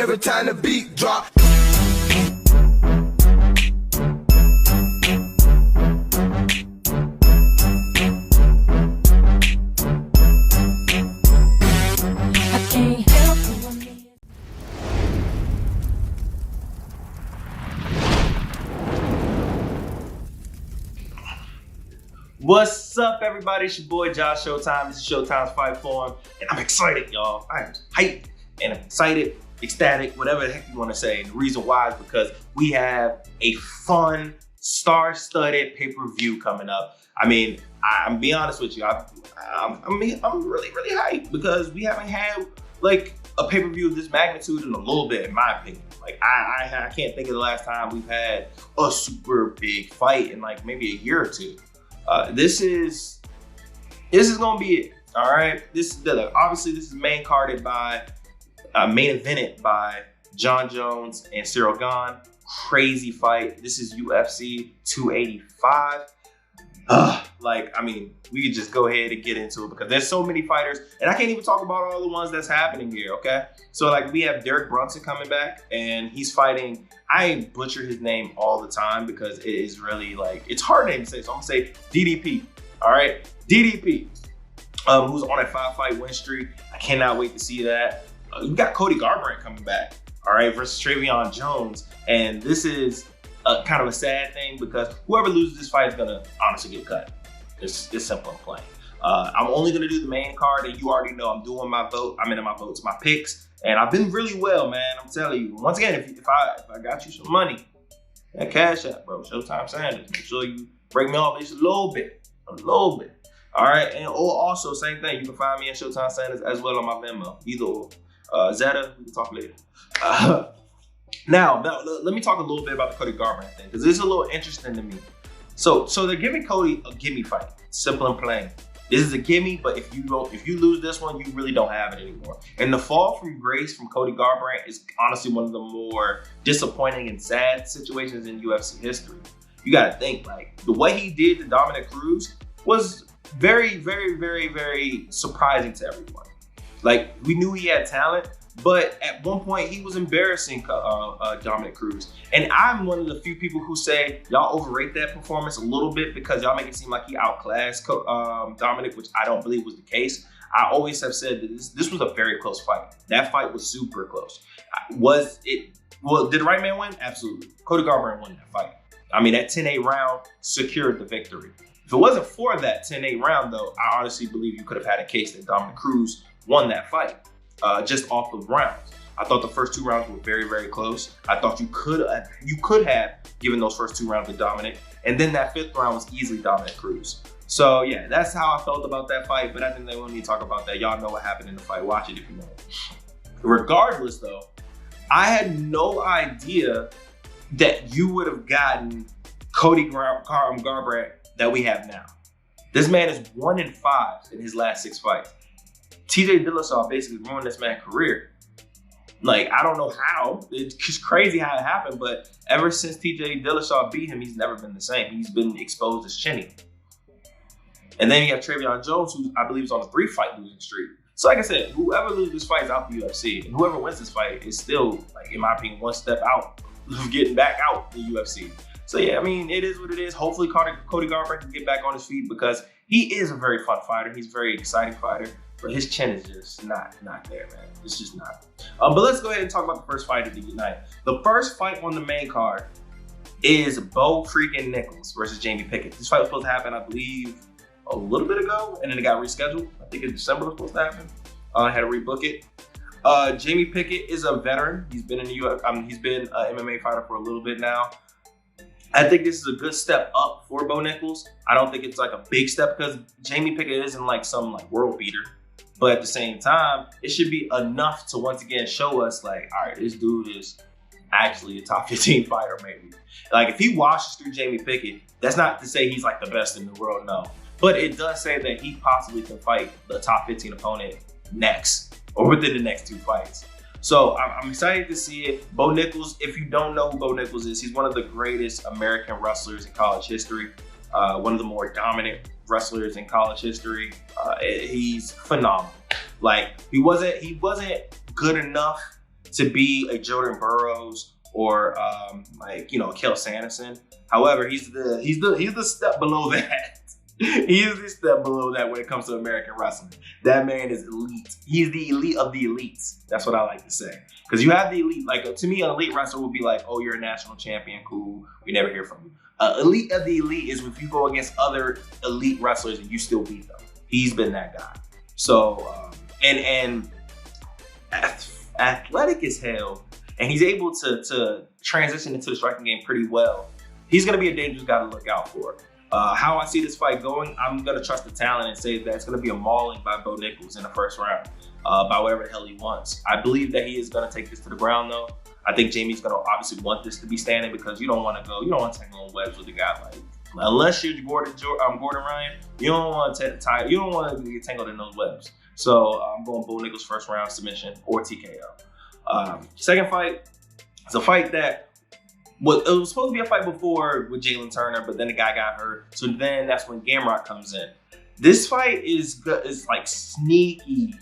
every time the beat drop. What's up, everybody? It's your boy Josh Showtime. This is Showtime's Fight Forum, and I'm excited, y'all. I'm hyped and I'm excited, ecstatic, whatever the heck you want to say. And the reason why is because we have a fun, star-studded pay-per-view coming up. I mean, I'm being honest with you. I'm really hyped because we haven't had like a pay-per-view of this magnitude in a little bit, in my opinion. Like I can't think of the last time we've had a super big fight in like maybe a year or two. This is gonna be it. All right. Obviously this is main carded by main evented by Jon Jones and Ciryl Gane. Crazy fight. This is UFC 285. I mean, we could just go ahead and get into it because there's so many fighters, and I can't even talk about all the ones that's happening here. Okay, so like we have Derek Brunson coming back, and he's fighting. I butcher his name all the time because it is really like it's hard name to say. So I'm gonna say DDP. All right, DDP, who's on a 5-fight win streak. I cannot wait to see that. We got Cody Garbrandt coming back. All right, versus Trevion Jones, and this is kind of a sad thing because whoever loses this fight is gonna honestly get cut. It's simple and plain. I'm only gonna do the main card, and you already know I'm doing my vote. I'm into my votes, my picks, and I've been really well, man. I'm telling you. Once again, if I got you some money, that cash app, bro, Showtime Sanders. Make sure you break me off just a little bit. All right, and also same thing. You can find me at Showtime Sanders as well on my Venmo. Either or. Zeta, we can talk later. Now, let me talk a little bit about the Cody Garbrandt thing because this is a little interesting to me. So they're giving Cody a gimme fight, simple and plain. This is a gimme, but if you lose this one, you really don't have it anymore. And the fall from grace from Cody Garbrandt is honestly one of the more disappointing and sad situations in UFC history. You got to think like the way he did to Dominick Cruz was very, very, very, very surprising to everyone. Like we knew he had talent. But at one point, he was embarrassing Dominick Cruz. And I'm one of the few people who say y'all overrate that performance a little bit because y'all make it seem like he outclassed Dominick, which I don't believe was the case. I always have said that this was a very close fight. That fight was super close. Well, did the right man win? Absolutely. Cody Garbrandt won that fight. I mean, that 10-8 round secured the victory. If it wasn't for that 10-8 round, though, I honestly believe you could have had a case that Dominick Cruz won that fight. Just off of rounds. I thought the first 2 rounds were very, very close. I thought you could have given those first 2 rounds to Dominick, and then that 5th round was easily Dominick Cruz. So yeah, that's how I felt about that fight, but I think they won't need to talk about that. Y'all know what happened in the fight. Watch it if you know it. Regardless though, I had no idea that you would have gotten Cody Garbrandt that we have now. This man is 1-5 in his last 6 fights. TJ Dillashaw basically ruined this man's career. Like, I don't know how. It's just crazy how it happened, but ever since TJ Dillashaw beat him, he's never been the same. He's been exposed as chinny. And then you have Trevion Jones, who I believe is on a 3-fight losing streak. So like I said, whoever loses this fight is out the UFC. And whoever wins this fight is still, like in my opinion, one step out of getting back out the UFC. So yeah, I mean, it is what it is. Hopefully Cody Garbrandt can get back on his feet because he is a very fun fighter. He's a very exciting fighter. But his chin is just not there, man. It's just not. But let's go ahead and talk about the first fight of the night. The first fight on the main card is Bo freaking Nichols versus Jamie Pickett. This fight was supposed to happen, I believe, a little bit ago, and then it got rescheduled. I think in December was supposed to happen. I had to rebook it. Jamie Pickett is a veteran. He's been in the UFC. He's been an MMA fighter for a little bit now. I think this is a good step up for Bo Nichols. I don't think it's like a big step because Jamie Pickett isn't like some like world beater. But at the same time, it should be enough to once again show us like, all right, this dude is actually a top 15 fighter maybe. Like if he washes through Jamie Pickett, that's not to say he's like the best in the world, no. But it does say that he possibly can fight the top 15 opponent next or within the next 2 fights. So I'm excited to see it. Bo Nichols, if you don't know who Bo Nichols is, he's one of the greatest American wrestlers in college history. One of the more dominant wrestlers in college history. He's phenomenal. Like he wasn't good enough to be a Jordan Burroughs or Kel Sanderson. However, he's the step below that. He is the step below that when it comes to American wrestling. That man is elite. He's the elite of the elites. That's what I like to say. Because you have the elite. Like, to me, an elite wrestler would be like, oh, you're a national champion. Cool. We never hear from you. Elite of the elite is if you go against other elite wrestlers and you still beat them. He's been that guy. So, and athletic as hell. And he's able to transition into the striking game pretty well. He's going to be a dangerous guy to look out for. How I see this fight going, I'm going to trust the talent and say that it's going to be a mauling by Bo Nichols in the first round, by whatever the hell he wants. I believe that he is going to take this to the ground, though. I think Jamie's going to obviously want this to be standing because you don't want to tangle on webs with a guy like, unless you're Gordon Ryan, you don't want to get tangled in those webs. So I'm going Bo Nichols first round submission or TKO. Second fight is a fight that it was supposed to be a fight before with Jalen Turner, but then the guy got hurt. So then that's when Gamera comes in. This fight is good, is like sneaky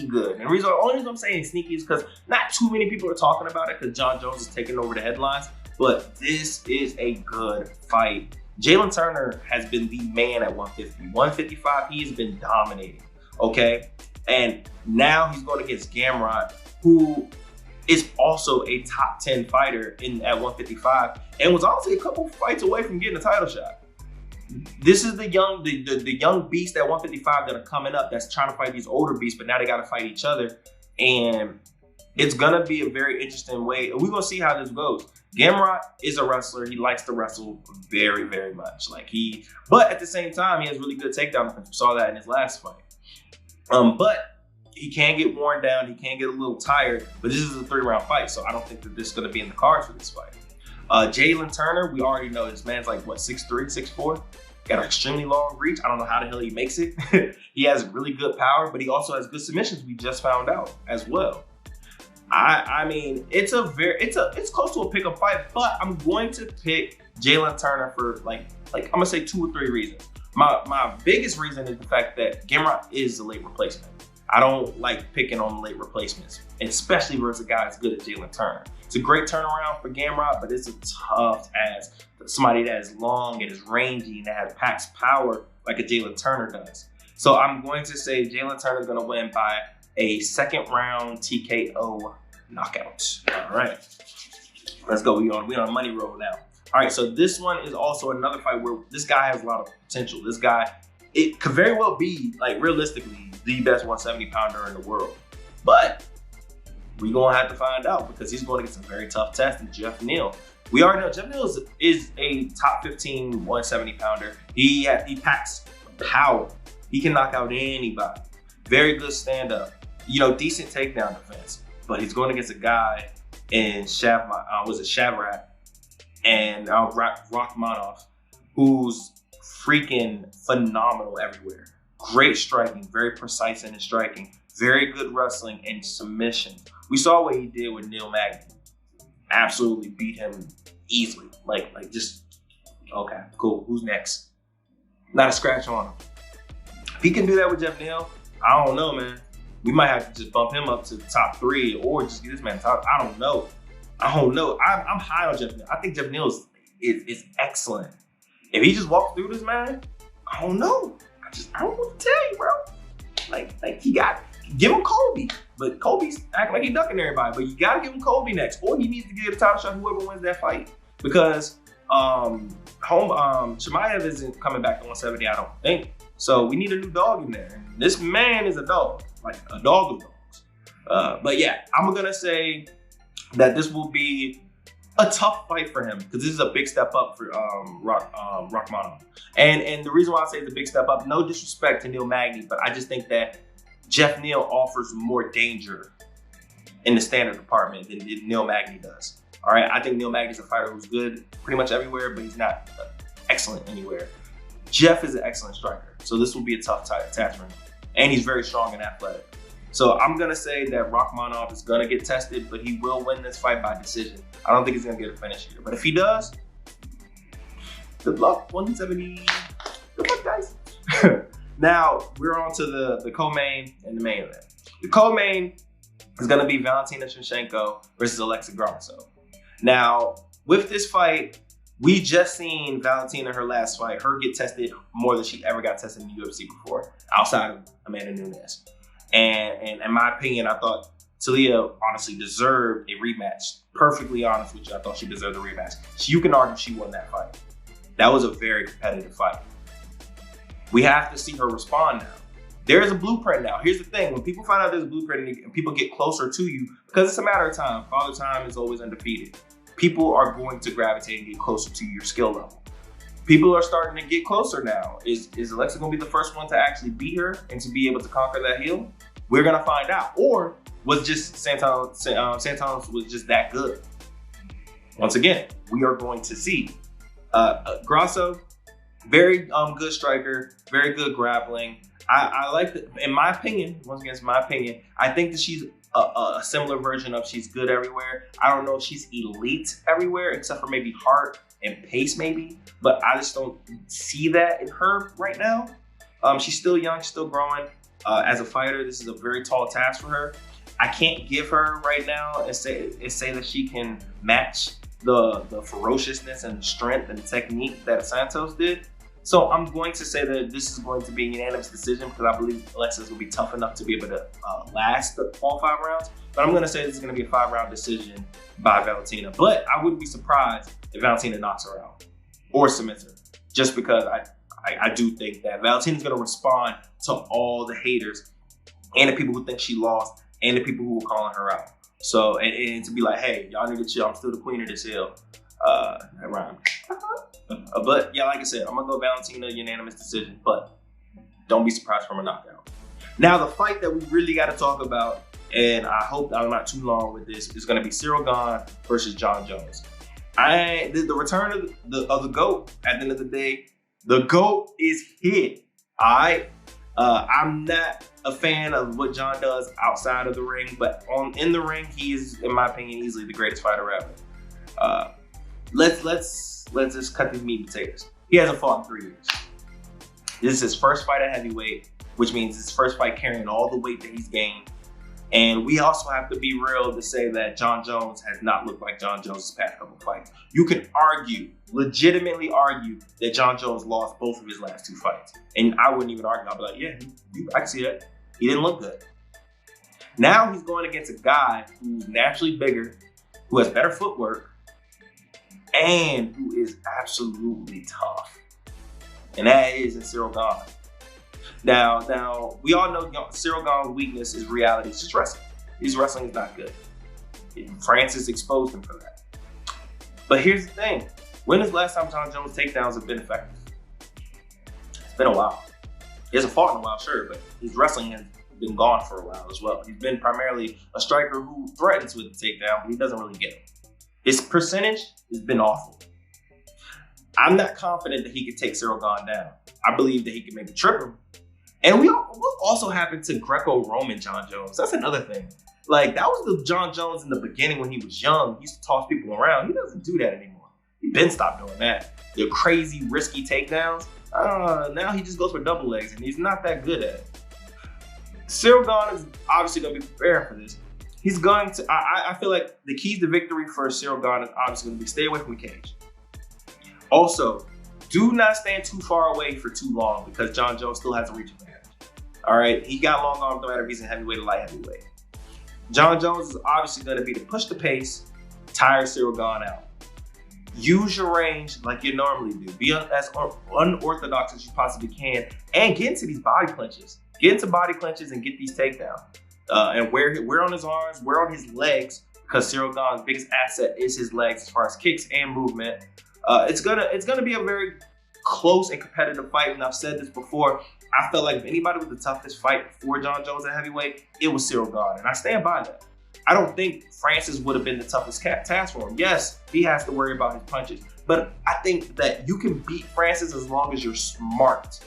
good. And the only reason I'm saying sneaky is because not too many people are talking about it because Jon Jones is taking over the headlines. But this is a good fight. Jalen Turner has been the man at 150. 155, he has been dominating. Okay? And now he's going against Garbrandt, who is also a top 10 fighter at 155 and was honestly a couple fights away from getting a title shot. This is the young beast at 155 that are coming up that's trying to fight these older beasts, but now they got to fight each other. And it's going to be a very interesting way. We're going to see how this goes. Gamera is a wrestler. He likes to wrestle very, very much. But at the same time, he has really good takedown defense. We saw that in his last fight. But he can get worn down. He can get a little tired. But this is a 3-round fight, so I don't think that this is going to be in the cards for this fight. Jalen Turner, we already know this man's like, what, 6'3", 6'4"? Got an extremely long reach. I don't know how the hell he makes it. He has really good power, but he also has good submissions. We just found out as well. I mean, it's close to a pick-up fight, but I'm going to pick Jalen Turner for like I'm gonna say 2 or 3 reasons. My biggest reason is the fact that Gamera is a late replacement. I don't like picking on late replacements, especially versus a guy as good as Jalen Turner. It's a great turnaround for Gamera, but it's a tough as somebody that is long and is rangy and that packs power like a Jalen Turner does. So I'm going to say Jalen Turner is going to win by a 2nd round TKO knockout. All right, let's go. We on money roll now. All right, so this one is also another fight where this guy has a lot of potential. This guy, it could very well be, like, realistically, the best 170-pounder in the world. But we're going to have to find out because he's going to get some very tough tests in Jeff Neal. We already know Jeff Neal is a top 15 170-pounder. He packs power. He can knock out anybody. Very good stand-up. Decent takedown defense. But he's going against a guy in Shavrat and Rachmanov, who's freaking phenomenal everywhere. Great striking, very precise in his striking, very good wrestling and submission. We saw what he did with Neal Magny. Absolutely beat him easily. Okay, cool. Who's next? Not a scratch on him. If he can do that with Jeff Neal, I don't know, man. We might have to just bump him up to the top 3 or just get this man top. I don't know. I'm high on Jeff Neal. I think Jeff Neal is excellent. If he just walks through this, man, I don't know. I don't know what to tell you, bro. Give him Kobe. But Kobe's acting like he's ducking everybody. But you gotta give him Kobe next. Or he needs to get a title shot whoever wins that fight. Because Chimaev isn't coming back to 170, I don't think. So we need a new dog in there. And this man is a dog. Like a dog of dogs. But yeah, I'm gonna say that this will be a tough fight for him because this is a big step up for Rachmanov. And the reason why I say it's a big step up, no disrespect to Neal Magny, but I just think that Jeff Neal offers more danger in the standard department than Neal Magny does. All right, I think Neal Magny is a fighter who's good pretty much everywhere, but he's not excellent anywhere. Jeff is an excellent striker, so this will be a tough task for him. And he's very strong and athletic. So I'm going to say that Rachmanov is going to get tested, but he will win this fight by decision. I don't think he's going to get a finish here. But if he does, good luck, 170. Good luck, guys. Now, we're on to the co-main and the main event. The co-main, is going to be Valentina Shevchenko versus Alexa Grosso. Now, with this fight, we just seen Valentina, her last fight, her get tested more than she ever got tested in the UFC before, outside of Amanda Nunes. And in my opinion, I thought Talia honestly deserved a rematch. Perfectly honest with you, I thought she deserved a rematch. You can argue she won that fight. That was a very competitive fight. We have to see her respond now. There is a blueprint now. Here's the thing. When people find out there's a blueprint and people get closer to you, because it's a matter of time. Father Time is always undefeated. People are going to gravitate and get closer to your skill level. People are starting to get closer now. Is Alexa going to be the first one to actually beat her and to be able to conquer that heel? We're going to find out. Or was just Santos was just that good? Once again, we are going to see. Grosso, very good striker, very good grappling. I like that. In my opinion, once again, it's my opinion. I think that she's a similar version of she's good everywhere. I don't know if she's elite everywhere, except for maybe heart and pace, maybe. But I just don't see that in her right now. She's still young, still growing. As a fighter, this is a very tall task for her. I can't give her right now and say that she can match the ferociousness and the strength and the technique that Santos did. So I'm going to say that this is going to be a unanimous decision because I believe Alexa's going to be tough enough to be able to last all 5 rounds. But I'm going to say this is going to be a 5-round decision by Valentina. But I wouldn't be surprised if Valentina knocks her out or submits her, just because I do think that Valentina's going to respond to all the haters and the people who think she lost and the people who were calling her out. So, and to be like, hey, y'all need to chill. I'm still the queen of this hill. That rhymed. But yeah, like I said, I'm gonna go Valentina, unanimous decision, but don't be surprised from a knockout. Now, the fight that we really got to talk about, and I hope I'm not too long with this, is gonna be Ciryl Gane versus Jon Jones. The return of the GOAT. At the end of the day, the GOAT is hit. All right. I'm not a fan of what Jon does outside of the ring, but in the ring, he is, in my opinion, easily the greatest fighter ever. Let's just cut these meat and potatoes. He hasn't fought in 3 years. This is his first fight at heavyweight, which means his first fight carrying all the weight that he's gained. And we also have to be real to say that Jon Jones has not looked like Jon Jones' past couple fights. You can argue, legitimately argue, that Jon Jones lost both of his last 2 fights. And I wouldn't even argue. I'd be like, yeah, I can see that. He didn't look good. Now he's going against a guy who's naturally bigger, who has better footwork, and who is absolutely tough. And that is in Ciryl Gane. Now, we all know Ciryl Gane's weakness is reality. It's just wrestling. His wrestling is not good. Francis exposed him for that. But here's the thing. When is the last time Jon Jones' takedowns have been effective? It's been a while. He hasn't fought in a while, sure, but his wrestling has been gone for a while as well. He's been primarily a striker who threatens with the takedown, but he doesn't really get them. His percentage has been awful. I'm not confident that he could take Ciryl Gane down. I believe that he can maybe trip him. And what also happened to Greco-Roman Jon Jones? That's another thing. Like, that was the Jon Jones in the beginning when he was young. He used to toss people around. He doesn't do that anymore. He's been stopped doing that. The crazy, risky takedowns. Now he just goes for double legs, and he's not that good at it. Ciryl Gane is obviously going to be preparing for this. He's going to, I feel like the keys to victory for Ciryl Gane is obviously going to be stay away from the cage. Also, do not stand too far away for too long because Jon Jones still has a reach advantage. All right, he got long arms no matter if he's in heavyweight or light heavyweight. Jon Jones is obviously going to be to push the pace, tire Ciryl Gane out. Use your range like you normally do. Be as unorthodox as you possibly can and get into these body clinches. Get into body clinches and get these takedowns. And wear on his arms, wear on his legs, because Ciryl Gane's biggest asset is his legs as far as kicks and movement. It's gonna be a very close and competitive fight. And I've said this before. I felt like if anybody was the toughest fight for Jon Jones at heavyweight, it was Ciryl Gane, and I stand by that. I don't think Francis would have been the toughest task for him. Yes, he has to worry about his punches, but I think that you can beat Francis as long as you're smart.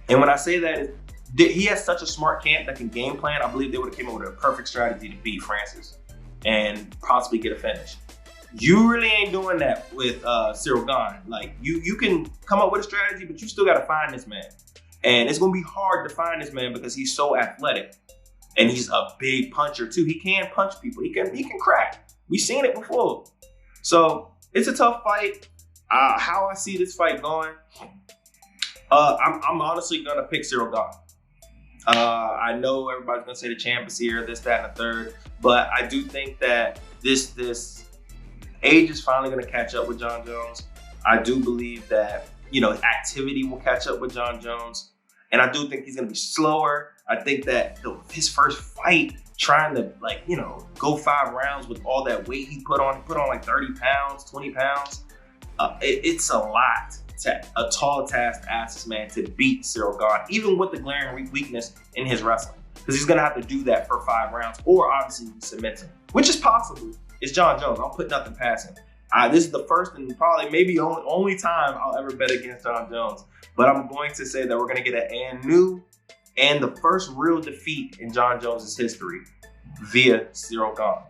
And when I say that, he has such a smart camp that can game plan. I believe they would have came up with a perfect strategy to beat Francis and possibly get a finish. You really ain't doing that with Ciryl Gane. Like, you can come up with a strategy, but you still got to find this man. And it's going to be hard to find this man because he's so athletic. And he's a big puncher too. He can punch people. He can crack. We've seen it before. So it's a tough fight. How I see this fight going, I'm honestly gonna pick Cyril Gane. I know everybody's gonna say the champ is here, this, that, and the third, but I do think that this age is finally gonna catch up with Jon Jones. I do believe that, you know, activity will catch up with Jon Jones, and I do think he's gonna be slower. I think that his first fight, trying to, like, you know, go 5 rounds with all that weight he put on like 30 pounds, 20 pounds. It's a lot. A tall task to ask this man to beat Cyril Gane, even with the glaring weakness in his wrestling. Because he's going to have to do that for 5 rounds, or obviously he submits him, which is possible. It's Jon Jones. I'll put nothing past him. This is the first and probably maybe only time I'll ever bet against Jon Jones. But I'm going to say that we're going to get an new and the first real defeat in Jon Jones' history via Cyril Gane.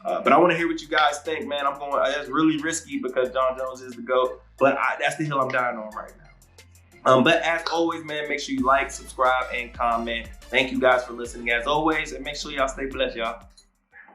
But I want to hear what you guys think, man. I'm going, that's really risky because Jon Jones is the GOAT, but that's the hill I'm dying on right now. But as always, man, make sure you like, subscribe, and comment. Thank you guys for listening as always, and make sure y'all stay blessed, y'all.